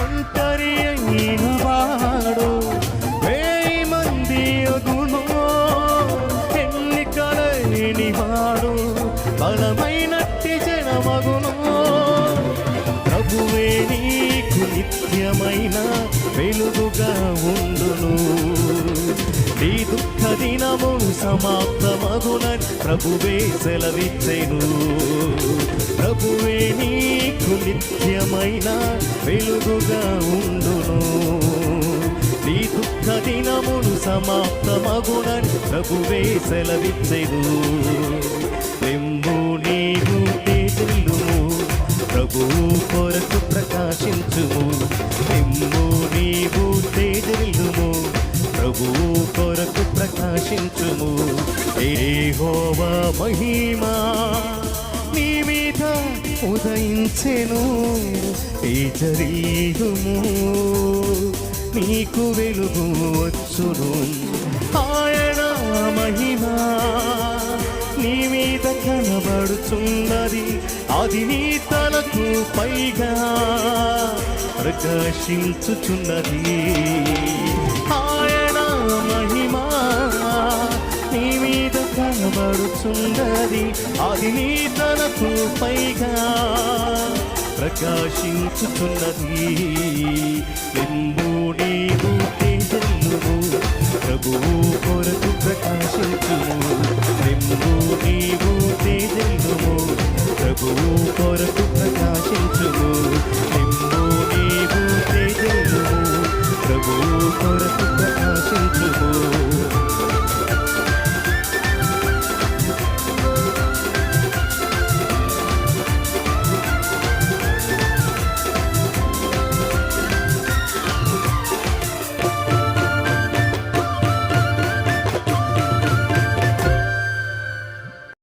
ఒంటరి అయిన వాడు 1000 మంది అగును, ఎన్నికలేని వాడు బలమైనట్టి జనమగును. ప్రభువే నీకు నిత్యమైన వెలుగుగా ఉండును, నీ దుఃఖ దినము సమాప్తమగునని ప్రభువే సెలవిచ్చెను. ప్రభువే నీకు నిత్యమైన వెలుగుగా ఉండును, నీ దుఃఖ దినమును సమాప్తమగునని ప్రభువే సెలవిచ్చెను. లెమ్ము నీవు తేజల్లుము, ప్రభువు కొరకు ప్రకాశించుము. లెమ్ము నీవు తేజల్లుము, ప్రభువు కొరకు ప్రకాశించుము. యెహోవా మహిమా నీ మీద ఉదయించెను, తేజరీయుము నీకు వెలుగు వచ్చును. ఆయన మహిమా నీ మీద కనబడుచున్నది, అది నీ తలకు పైగా ప్రకాశించుచున్నది. ఆయన మహిమా నీ మీద కనబడుచున్నది, అది నీ తలకు పైగా ప్రకాశించుచున్నది. ఎందు నీవు తేజల్లుము, ప్రభువు కొరకు ప్రకాశించుము. ఎందు నీవు తేజల్లుము, ప్రభువు కొరకు ప్రకాశించుము. ఎందు